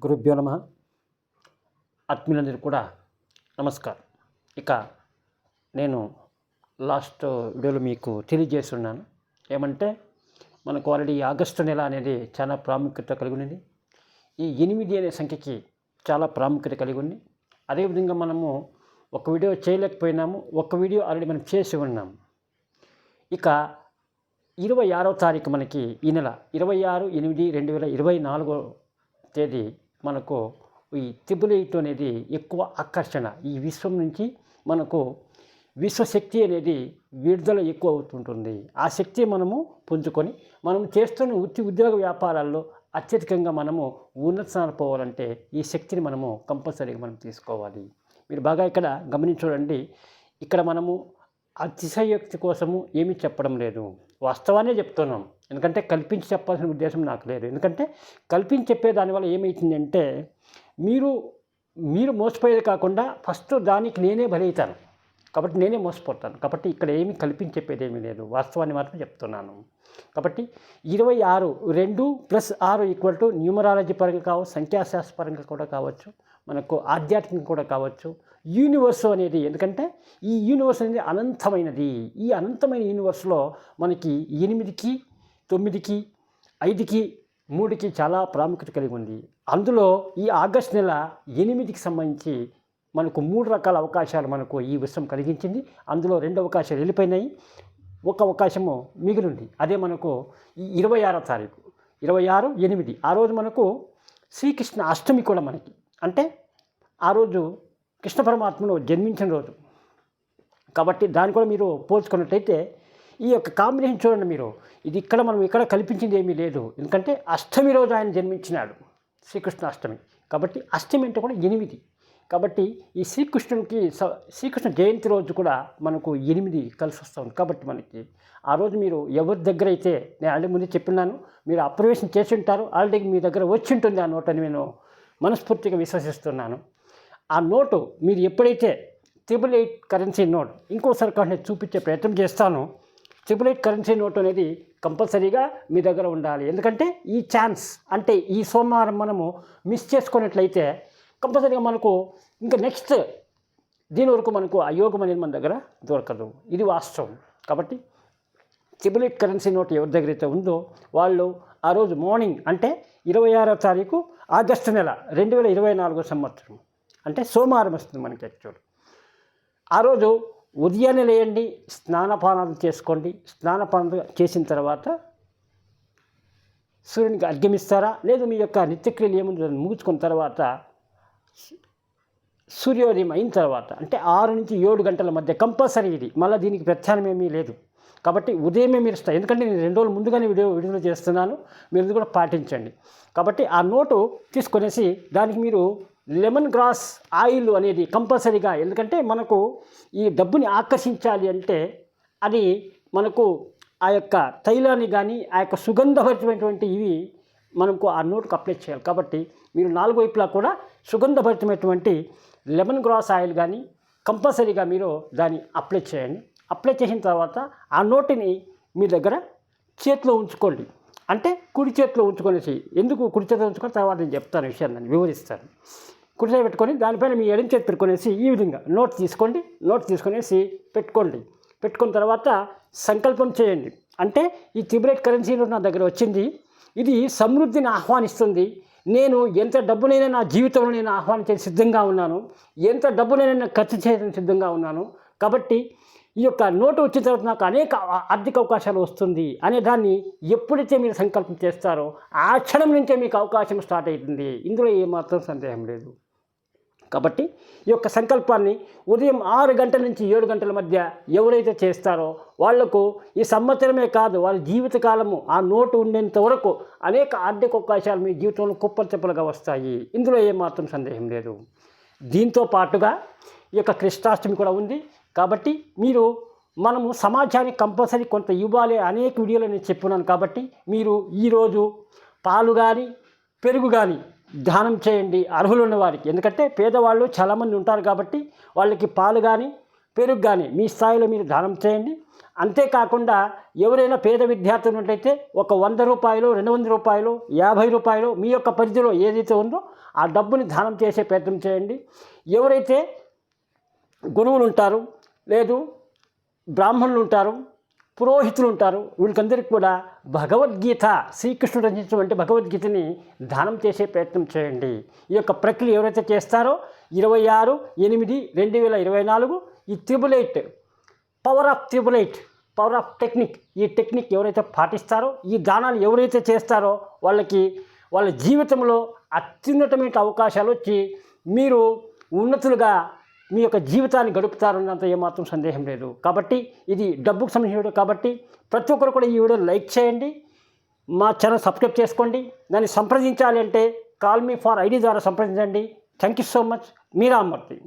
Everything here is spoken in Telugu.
గురుభ్యో నమః. ఆత్మీయులందరూ కూడా నమస్కారం. ఇక నేను లాస్ట్ వీడియోలో మీకు తెలియజేస్తున్నాను ఏమంటే మనకు ఆల్రెడీ ఆగస్టు నెల అనేది చాలా ప్రాముఖ్యత కలిగి ఉంది. ఈ 8 అనే సంఖ్యకి చాలా ప్రాముఖ్యత కలిగి ఉంది. అదేవిధంగా మనము ఒక వీడియో చేయలేకపోయినాము, ఒక వీడియో ఆల్రెడీ మనం చేసి ఉన్నాము. ఇక 26వ తారీఖు మనకి ఈ నెల 26/8/2024 తేదీ మనకు ఈ త్రిబుల్ 8 అనేది ఎక్కువ ఆకర్షణ. ఈ విశ్వం నుంచి మనకు విశ్వశక్తి అనేది విడుదల ఎక్కువ అవుతుంటుంది. ఆ శక్తి మనము పుంజుకొని మనం చేస్తున్న ఉద్యోగ వ్యాపారాల్లో అత్యధికంగా మనము ఉన్నత స్థానాలు పోవాలంటే ఈ శక్తిని మనము కంపల్సరీగా మనం తీసుకోవాలి. మీరు బాగా ఇక్కడ గమనించండి. ఇక్కడ మనము అతిశయోక్తి కోసము ఏమీ చెప్పడం లేదు, వాస్తవాన్ని చెప్తున్నాం. ఎందుకంటే కల్పించి చెప్పాల్సిన ఉద్దేశం నాకు లేదు. ఎందుకంటే కల్పించి చెప్పే దానివల్ల ఏమవుతుందంటే మీరు మోసపోయేది కాకుండా ఫస్ట్ దానికి నేనే బలవుతాను, కాబట్టి నేనే మోసపోతాను. కాబట్టి ఇక్కడ ఏమీ కల్పించి చెప్పేది ఏమీ లేదు, వాస్తవాన్ని మాత్రం చెప్తున్నాను. కాబట్టి 26 2 + 6 న్యూమరాలజీ పరంగా కావచ్చు, సంఖ్యాశాస్త్ర పరంగా కూడా కావచ్చు, మనకు ఆధ్యాత్మికంగా కూడా కావచ్చు. యూనివర్స్ అనేది, ఎందుకంటే ఈ యూనివర్స్ అనేది అనంతమైనది. ఈ అనంతమైన యూనివర్స్లో మనకి 8కి 9కి 5కి 3కి చాలా ప్రాముఖ్యత కలిగి ఉంది. అందులో ఈ ఆగస్టు నెల 8కి సంబంధించి మనకు 3 రకాల అవకాశాలు మనకు ఈ విశ్వం కలిగించింది. అందులో 2 అవకాశాలు వెళ్ళిపోయినాయి, ఒక అవకాశము మిగిలింది. అదే మనకు ఈ 26వ తారీఖు 26/8 ఆ రోజు మనకు శ్రీకృష్ణ అష్టమి కూడా మనకి, అంటే ఆ రోజు కృష్ణ పరమాత్మను జన్మించిన రోజు. కాబట్టి దాన్ని కూడా మీరు పోల్చుకున్నట్టయితే ఈ యొక్క కాంబినేషన్ చూడండి మీరు. ఇది మనం ఇక్కడ కల్పించింది ఏమీ లేదు. ఎందుకంటే అష్టమి రోజు ఆయన జన్మించినాడు, శ్రీకృష్ణ అష్టమి. కాబట్టి అష్టమి అంటే కూడా 8. కాబట్టి ఈ శ్రీకృష్ణ జయంతి రోజు కూడా మనకు 8 కలిసి వస్తుంది. కాబట్టి మనకి ఆ రోజు మీరు ఎవరి దగ్గర అయితే, నేను ఆల్రెడీ ముందే చెప్పినాను, మీరు అప్రవేశం చేసి ఉంటారు, ఆల్రెడీ మీ దగ్గర వచ్చి ఉంటుంది ఆ నోట్ అని నేను మనస్ఫూర్తిగా విశ్వసిస్తున్నాను. ఆ నోటు మీరు ఎప్పుడైతే త్రిబుల్ 8 కరెన్సీ నోట్, ఇంకోసారి కానీ నేను చూపించే ప్రయత్నం చేస్తాను. త్రిబుల్ 8 కరెన్సీ నోట్ అనేది కంపల్సరీగా మీ దగ్గర ఉండాలి. ఎందుకంటే ఈ ఛాన్స్, అంటే ఈ సోమవారం మనము మిస్ చేసుకున్నట్లయితే కంపల్సరీగా మనకు ఇంకా నెక్స్ట్ దీని వరకు మనకు ఆ యోగం అనేది మన దగ్గర దొరకదు. ఇది వాస్తవం. కాబట్టి త్రిబుల్ 8 కరెన్సీ నోట్ ఎవరి దగ్గర అయితే ఉందో వాళ్ళు ఆ రోజు మార్నింగ్, అంటే 26వ తారీఖు ఆగస్టు నెల 2024 సంవత్సరం, అంటే సోమవారం వస్తుంది మనకి యాక్చువల్. ఆ రోజు ఉదయాన్నే లేయండి, స్నానపానాలు చేసుకోండి. స్నానపానాలు చేసిన తర్వాత సూర్యునికి అర్ఘ్యమిస్తారా, లేదు మీ యొక్క నిత్యక్రియలు ఏముందో ముగించుకున్న తర్వాత సూర్యోదయం అయిన తర్వాత, అంటే 6 నుంచి 7 గంటల మధ్య కంపల్సరీ ఇది. మళ్ళీ దీనికి ప్రత్యామ్నాయం ఏమీ లేదు. కాబట్టి ఉదయమే మీరు ఎందుకంటే నేను 2 రోజులు ముందుగానే వీడియోలో చేస్తున్నాను, మీరు ఇది కూడా పాటించండి. కాబట్టి ఆ నోటు తీసుకొనేసి దానికి మీరు లెమన్ గ్రాస్ ఆయిల్ అనేది కంపల్సరీగా, ఎందుకంటే మనకు ఈ డబ్బుని ఆకర్షించాలి అంటే అది మనకు ఆ యొక్క తైలాన్ని కానీ ఆ యొక్క సుగంధభరితమైనటువంటి ఇవి మనకు ఆ నోటుకు అప్లై చేయాలి. కాబట్టి మీరు 4 వైపులా కూడా సుగంధభరితమైనటువంటి లెమన్ గ్రాస్ ఆయిల్ కానీ కంపల్సరీగా మీరు దాన్ని అప్లై చేయండి. అప్లై చేసిన తర్వాత ఆ నోటిని మీ దగ్గర చేతిలో ఉంచుకోండి. అంటే కుడి చేతిలో ఉంచుకొనేసి, ఎందుకు కుడి చేతిలో ఉంచుకొని తర్వాత నేను చెప్తాను, విషయాన్ని వివరిస్తాను. కుడి చేతి పెట్టుకొని దానిపైన మీ ఎడమ చేతి పెట్టుకునేసి ఈ విధంగా నోట్ తీసుకోండి. నోట్ తీసుకునేసి పెట్టుకోండి. పెట్టుకున్న తర్వాత సంకల్పం చేయండి. అంటే ఈ త్రిబుల్ 8 కరెన్సీ నోట్ నా దగ్గర వచ్చింది, ఇది సమృద్ధిని ఆహ్వానిస్తుంది. నేను ఎంత డబ్బునైనా నా జీవితంలో నేను ఆహ్వానించే సిద్ధంగా ఉన్నాను, ఎంత డబ్బునైనా ఖర్చు చేయడానికి సిద్ధంగా ఉన్నాను. కాబట్టి ఈ యొక్క నోటు వచ్చిన తర్వాత నాకు అనేక ఆర్థిక అవకాశాలు వస్తుంది అనే దాన్ని ఎప్పుడైతే మీరు సంకల్పం చేస్తారో ఆ క్షణం నుంచే మీకు అవకాశం స్టార్ట్ అవుతుంది. ఇందులో ఏమాత్రం సందేహం లేదు. కాబట్టి ఈ యొక్క సంకల్పాన్ని ఉదయం 6 గంటల నుంచి 7 గంటల మధ్య ఎవరైతే చేస్తారో వాళ్లకు ఈ సంవత్సరమే కాదు, వాళ్ళ జీవితకాలము ఆ నోటు ఉండేంత వరకు అనేక ఆర్థిక అవకాశాలు మీ జీవితంలో కుప్పలు చెప్పులుగా వస్తాయి. ఇందులో ఏమాత్రం సందేహం లేదు. దీంతో పాటుగా ఈ యొక్క కృష్ణాష్టమి కూడా ఉంది. కాబట్టి మనము సమాజానికి కంపల్సరీ కొంత ఇవ్వాలి. అనేక వీడియోలో నేను చెప్పున్నాను. కాబట్టి మీరు ఈరోజు పాలు కానీ పెరుగు కానీ దానం చేయండి అర్హులు ఉన్న వారికి. ఎందుకంటే పేదవాళ్ళు చాలామంది ఉంటారు కాబట్టి వాళ్ళకి పాలు కానీ పెరుగు కానీ మీ స్థాయిలో మీరు దానం చేయండి. అంతేకాకుండా ఎవరైనా పేద విద్యార్థులు ఉన్నట్టయితే ఒక 100 రూపాయలు, 200 రూపాయలు, 50 రూపాయలు మీ యొక్క పరిధిలో ఏదైతే ఉందో ఆ డబ్బుని దానం చేసే ప్రయత్నం చేయండి. ఎవరైతే గురువులు ఉంటారు, లేదు బ్రాహ్మణులు ఉంటారు, పురోహితులు ఉంటారు, వీళ్ళకందరికీ కూడా భగవద్గీత, శ్రీకృష్ణుడు రచించినటువంటి భగవద్గీతని దానం చేసే ప్రయత్నం చేయండి. ఈ యొక్క ప్రక్రియ ఎవరైతే చేస్తారో 26/8/2024 ఈ 888 పవర్ ఆఫ్ టెక్నిక్, ఈ టెక్నిక్ ఎవరైతే పాటిస్తారో, ఈ దానాలు ఎవరైతే చేస్తారో వాళ్ళకి వాళ్ళ జీవితంలో అత్యున్నతమైన అవకాశాలు వచ్చి మీరు ఉన్నతులుగా మీ యొక్క జీవితాన్ని గడుపుతారన్నంత ఏమాత్రం సందేహం లేదు. కాబట్టి ఇది డబ్బుకు సంబంధించిన వీడియో కాబట్టి ప్రతి ఒక్కరు కూడా ఈ వీడియో లైక్ చేయండి, మా ఛానల్ సబ్స్క్రైబ్ చేసుకోండి. దాన్ని సంప్రదించాలి అంటే కాల్ మీ ఫర్ ఐడి ద్వారా సంప్రదించండి. Thank you so much. Me Rammurthy.